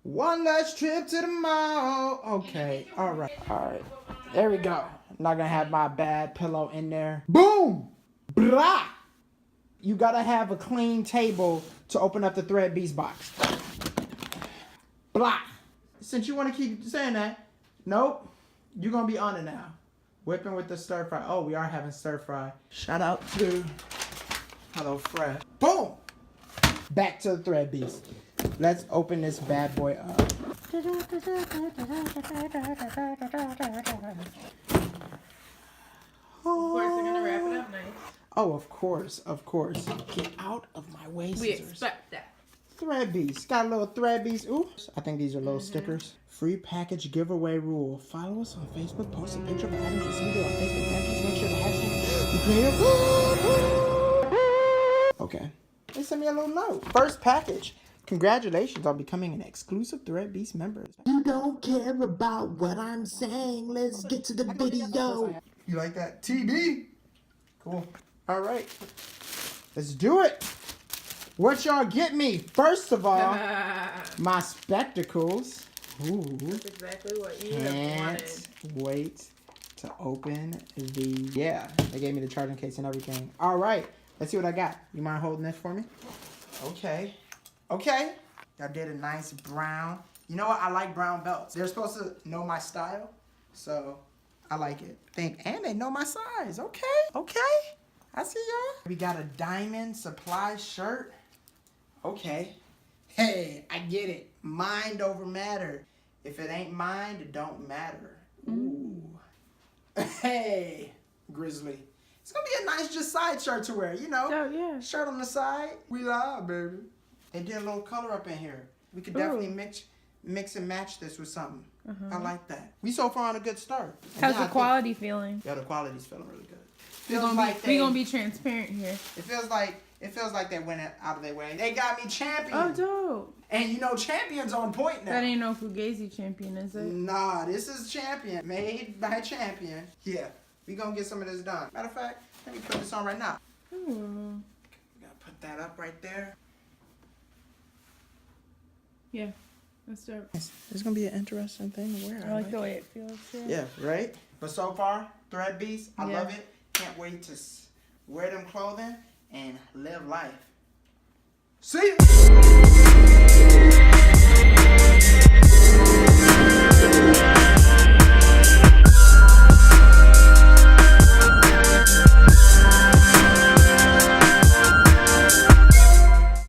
One last trip to the mall. Okay, all right. There we go. I'm not gonna have my bad pillow in there. Boom! Blah! You gotta have a clean table to open up the Thread Beast box. Blah! Since you wanna keep saying that, nope. You're gonna be on it now. Whipping with the stir fry. Oh, we are having stir fry. Shout out to Hello Fresh. Boom! Back to the Thread Beast. Let's open this bad boy up. Of course, they're gonna wrap it up nice. Oh, of course. Get out of my way, We scissors. expect that. Thread Beast. Got a little Thread Beast. Ooh, I think these are little stickers. Free package giveaway rule. Follow us on Facebook. Post a picture of items received on Facebook. Please make sure to hashtag the creator. Okay. They sent me a little note. First package. Congratulations on becoming an exclusive Thread Beast member. You don't care about what I'm saying. Let's get to the video. You like that? TB? Cool. All right. Let's do it. What y'all get me? First of all, my spectacles. Ooh. That's exactly what you have wanted. Can't wait to open the... Yeah, they gave me the charging case and everything. All right. Let's see what I got. You mind holding this for me? Okay. Y'all did a nice brown. You know what? I like brown belts. They're supposed to know my style, so I like it. And they know my size. Okay. I see y'all. We got a diamond supply shirt. Okay. Hey, I get it. Mind over matter. If it ain't mind, it don't matter. Ooh. Hey, Grizzly. It's gonna be a nice just side shirt to wear, you know. Oh, yeah. Shirt on the side. We live, baby. They did a little color up in here. We could definitely mix and match this with something. I like that. We so far on a good start. How's the quality feeling? Yeah, the quality's feeling really good. We're gonna be transparent here. It feels like they went out of their way. They got me champion. Oh, dope. And you know, champion's on point now. That ain't no Fugazi champion, is it? Nah, this is champion. Made by champion. Yeah, we gonna get some of this done. Matter of fact, let me put this on right now. Ooh. We gotta put that up right there. Yeah, that's dope. It's gonna be an interesting thing to wear. I like the way it feels. Yeah, right? But so far, Thread Beast, I Yeah. love it. Can't wait to wear them clothing and live life. See you!